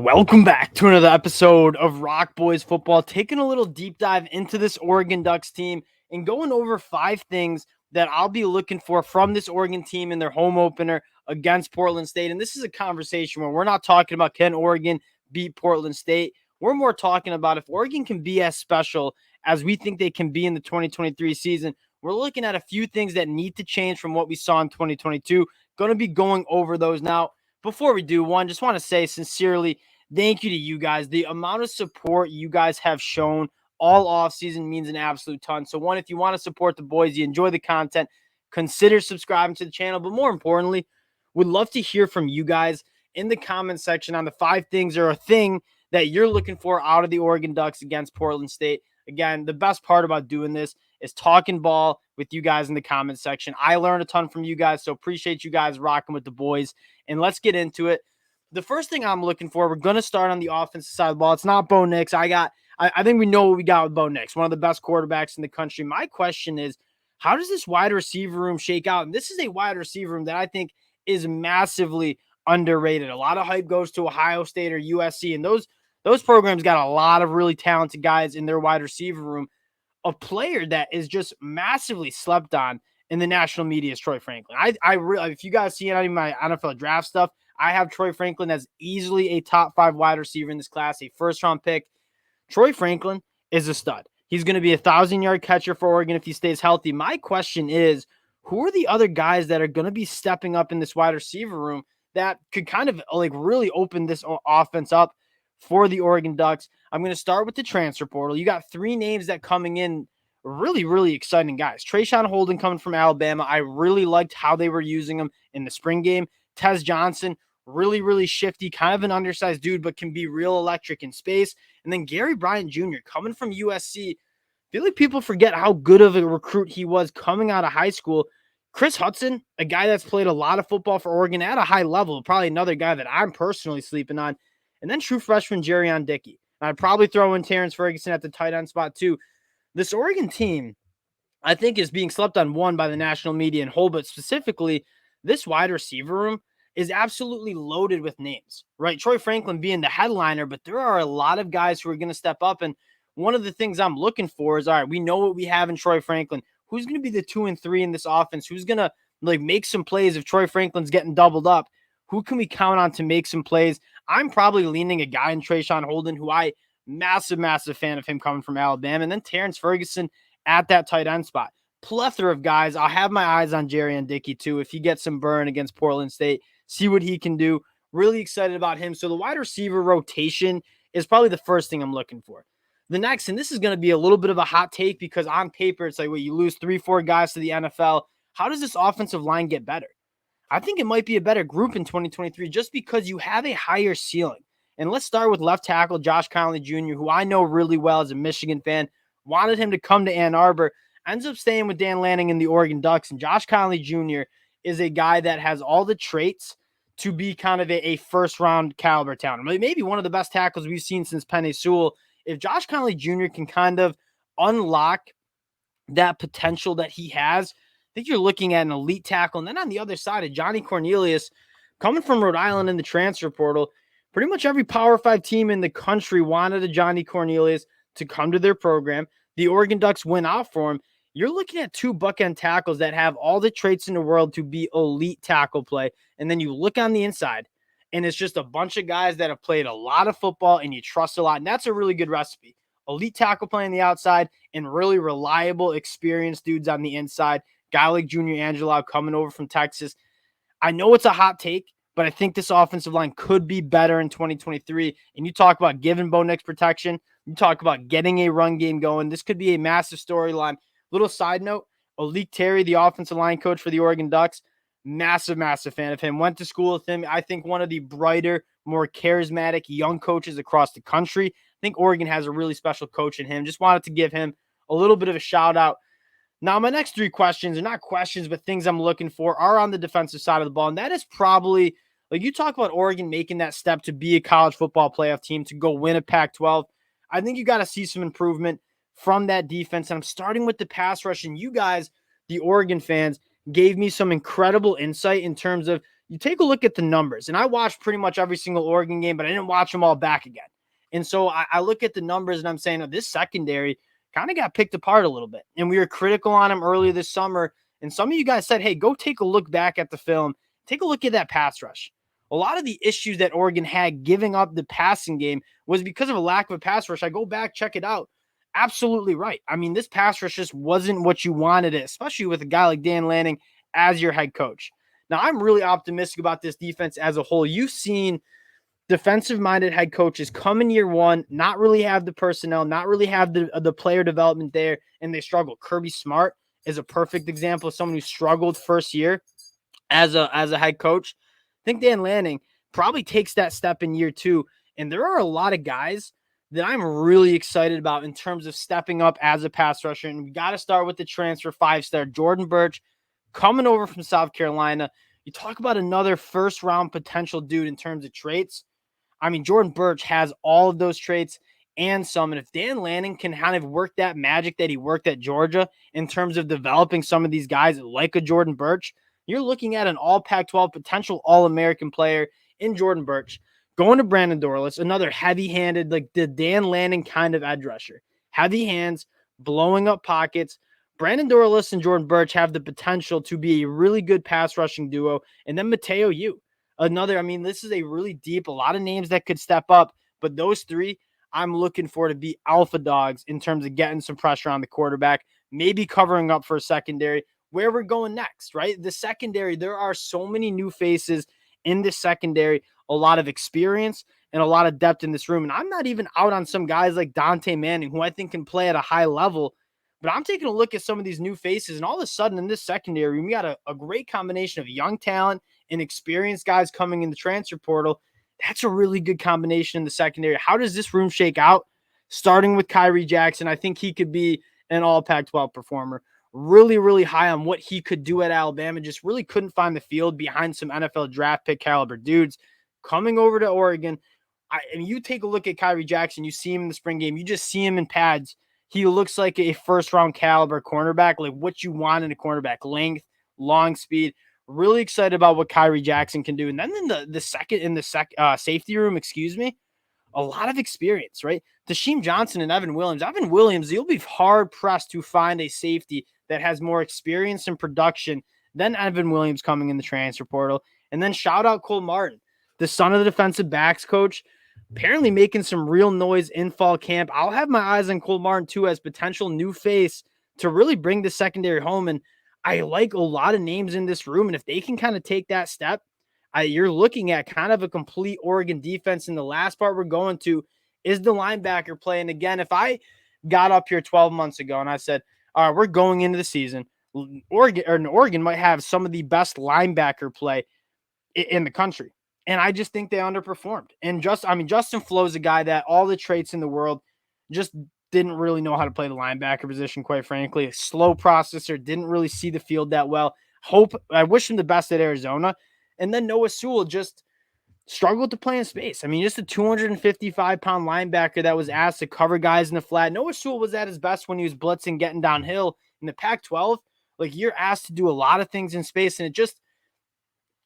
Welcome back to another episode of Rock Boys Football, taking a little deep dive into this Oregon Ducks team and going over 5 things that I'll be looking for from this Oregon team in their home opener against Portland State. And this is a conversation where we're not talking about can Oregon beat Portland State. We're more talking about if Oregon can be as special as we think they can be in the 2023 season. We're looking at a few things that need to change from what we saw in 2022. Going to be going over those now. Before we do, just want to say sincerely, thank you to you guys. The amount of support you guys have shown all offseason means an absolute ton. So, if you want to support the boys, you enjoy the content, consider subscribing to the channel. But more importantly, we'd love to hear from you guys in the comment section on the 5 things or a thing that you're looking for out of the Oregon Ducks against Portland State. Again, the best part about doing this is talking ball with you guys in the comment section. I learned a ton from you guys, so appreciate you guys rocking with the boys. And let's get into it. The first thing I'm looking for, we're going to start on the offensive side of the ball. It's not Bo Nix. I think we know what we got with Bo Nix, one of the best quarterbacks in the country. My question is, how does this wide receiver room shake out? And this is a wide receiver room that I think is massively underrated. A lot of hype goes to Ohio State or USC, and those programs got a lot of really talented guys in their wide receiver room. A player that is just massively slept on in the national media is Troy Franklin. I really, if you guys see any of my NFL draft stuff, I have Troy Franklin as easily a top 5 wide receiver in this class, a first-round pick. Troy Franklin is a stud. He's going to be a 1,000-yard catcher for Oregon if he stays healthy. My question is, who are the other guys that are going to be stepping up in this wide receiver room that could kind of really open this offense up for the Oregon Ducks? I'm going to start with the transfer portal. You got 3 names that coming in, really, really exciting guys. Trayshawn Holden coming from Alabama. I really liked how they were using him in the spring game. Tez Johnson, really, really shifty, kind of an undersized dude, but can be real electric in space. And then Gary Bryant Jr. coming from USC. I feel like people forget how good of a recruit he was coming out of high school. Chris Hudson, a guy that's played a lot of football for Oregon at a high level, probably another guy that I'm personally sleeping on. And then true freshman Jerrion Dickey. I'd probably throw in Terrence Ferguson at the tight end spot too. This Oregon team, I think, is being slept on by the national media in whole, but specifically this wide receiver room is absolutely loaded with names, right? Troy Franklin being the headliner, but there are a lot of guys who are going to step up. And one of the things I'm looking for is, all right, we know what we have in Troy Franklin. Who's going to be the 2 and 3 in this offense? Who's going to make some plays if Troy Franklin's getting doubled up? Who can we count on to make some plays? I'm probably leaning a guy in Trayshawn Holden, who I massive fan of him coming from Alabama. And then Terrence Ferguson at that tight end spot. Plethora of guys. I'll have my eyes on Jerrion Dickey too. If he gets some burn against Portland State, see what he can do. Really excited about him. So the wide receiver rotation is probably the first thing I'm looking for. The next, and this is going to be a little bit of a hot take because on paper, it's like, well, you lose 3-4 guys to the NFL. How does this offensive line get better? I think it might be a better group in 2023 just because you have a higher ceiling. And let's start with left tackle Josh Conley Jr., who I know really well as a Michigan fan. Wanted him to come to Ann Arbor. Ends up staying with Dan Lanning in the Oregon Ducks. And Josh Conley Jr. is a guy that has all the traits to be kind of a first-round caliber talent. Maybe one of the best tackles we've seen since Penei Sewell. If Josh Conley Jr. can kind of unlock that potential that he has, I think you're looking at an elite tackle. And then on the other side of Johnny Cornelius, coming from Rhode Island in the transfer portal, pretty much every Power 5 team in the country wanted a Johnny Cornelius to come to their program. The Oregon Ducks went out for him. You're looking at 2 bookend tackles that have all the traits in the world to be elite tackle play. And then you look on the inside, and it's just a bunch of guys that have played a lot of football and you trust a lot. And that's a really good recipe. Elite tackle play on the outside and really reliable, experienced dudes on the inside. Guy like Junior Angelau coming over from Texas. I know it's a hot take, but I think this offensive line could be better in 2023. And you talk about giving Bo Nix protection. You talk about getting a run game going. This could be a massive storyline. Little side note, Alik Terry, the offensive line coach for the Oregon Ducks, massive fan of him. Went to school with him. I think one of the brighter, more charismatic young coaches across the country. I think Oregon has a really special coach in him. Just wanted to give him a little bit of a shout out. Now, my next 3 questions are not questions, but things I'm looking for are on the defensive side of the ball. And that is probably, like you talk about Oregon making that step to be a college football playoff team, to go win a Pac-12. I think you got to see some improvement from that defense. And I'm starting with the pass rush. And you guys, the Oregon fans, gave me some incredible insight in terms of you take a look at the numbers, and I watched pretty much every single Oregon game, but I didn't watch them all back again. And so I look at the numbers and I'm saying, oh, this secondary kind of got picked apart a little bit. And we were critical on him earlier this summer. And some of you guys said, hey, go take a look back at the film. Take a look at that pass rush. A lot of the issues that Oregon had giving up the passing game was because of a lack of a pass rush. I go back, check it out. Absolutely right. I mean, this pass rush just wasn't what you wanted it, especially with a guy like Dan Lanning as your head coach. Now, I'm really optimistic about this defense as a whole. You've seen defensive-minded head coaches come in year one, not really have the personnel, not really have the player development there, and they struggle. Kirby Smart is a perfect example of someone who struggled first year as a head coach. I think Dan Lanning probably takes that step in year two, and there are a lot of guys that I'm really excited about in terms of stepping up as a pass rusher, and we got to start with the transfer 5-star, Jordan Burch, coming over from South Carolina. You talk about another first-round potential dude in terms of traits. I mean, Jordan Burch has all of those traits and some. And if Dan Lanning can kind of work that magic that he worked at Georgia in terms of developing some of these guys like a Jordan Burch, you're looking at an all Pac-12 potential All-American player in Jordan Burch. Going to Brandon Dorlus, another heavy-handed, like the Dan Lanning kind of edge rusher. Heavy hands, blowing up pockets. Brandon Dorlus and Jordan Burch have the potential to be a really good pass rushing duo. And then Mateo Yu. I mean, this is a really deep, a lot of names that could step up, but those three I'm looking for to be alpha dogs in terms of getting some pressure on the quarterback, maybe covering up for a secondary. Where we're going next, right? The secondary, there are so many new faces in this secondary, a lot of experience and a lot of depth in this room. And I'm not even out on some guys like Dante Manning, who I think can play at a high level, but I'm taking a look at some of these new faces, and all of a sudden in this secondary, we got a great combination of young talent and experienced guys coming in the transfer portal. That's a really good combination in the secondary. How does this room shake out? Starting with Kyrie Jackson, I think he could be an all Pac-12 performer. Really, really high on what he could do at Alabama. Just really couldn't find the field behind some NFL draft pick caliber dudes. Coming over to Oregon, and you take a look at Kyrie Jackson, you see him in the spring game, you just see him in pads. He looks like a first-round caliber cornerback, like what you want in a cornerback: length, long speed. Really excited about what Kyrie Jackson can do. And then in the safety room, a lot of experience, right? Tasheem Johnson and Evan Williams. Evan Williams, you'll be hard-pressed to find a safety that has more experience in production than Evan Williams coming in the transfer portal. And then shout out Cole Martin, the son of the defensive backs coach, apparently making some real noise in fall camp. I'll have my eyes on Cole Martin, too, as potential new face to really bring the secondary home. And I like a lot of names in this room, and if they can kind of take that step, you're looking at kind of a complete Oregon defense. And the last part we're going to is the linebacker play. And again, if I got up here 12 months ago and I said, all right, we're going into the season, Oregon might have some of the best linebacker play in the country. And I just think they underperformed. And Justin Flo is a guy that all the traits in the world just didn't really know how to play the linebacker position, quite frankly. A slow processor, didn't really see the field that well. I wish him the best at Arizona. And then Noah Sewell just struggled to play in space. I mean, just a 255-pound linebacker that was asked to cover guys in the flat. Noah Sewell was at his best when he was blitzing, getting downhill. In the Pac-12, like, you're asked to do a lot of things in space, and it just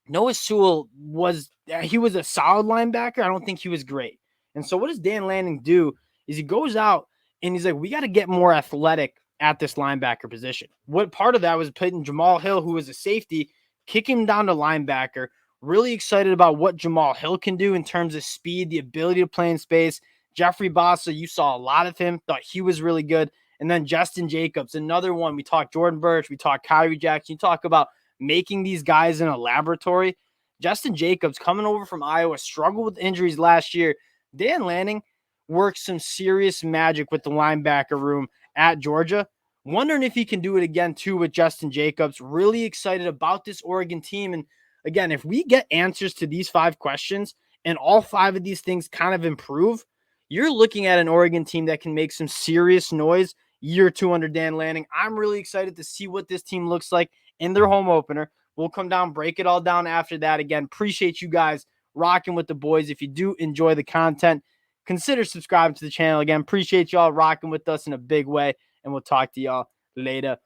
Noah Sewell was a solid linebacker. I don't think he was great. And so what does Dan Lanning do is he goes out and he's like, we got to get more athletic at this linebacker position. What part of that was putting Jamal Hill, who was a safety, kick him down to linebacker. Really excited about what Jamal Hill can do in terms of speed, the ability to play in space. Jeffrey Bossa, you saw a lot of him, thought he was really good. And then Justin Jacobs, another one. We talked Jordan Burch, we talked Kyrie Jackson. You talk about making these guys in a laboratory. Justin Jacobs, coming over from Iowa, struggled with injuries last year. Dan Lanning worked some serious magic with the linebacker room at Georgia. Wondering if he can do it again, too, with Justin Jacobs. Really excited about this Oregon team. And again, if we get answers to these 5 questions and all 5 of these things kind of improve, you're looking at an Oregon team that can make some serious noise year 2 under Dan Lanning. I'm really excited to see what this team looks like in their home opener. We'll come down, break it all down after that. Again, appreciate you guys rocking with the boys. If you do enjoy the content, consider subscribing to the channel. Again, appreciate y'all rocking with us in a big way, and we'll talk to y'all later.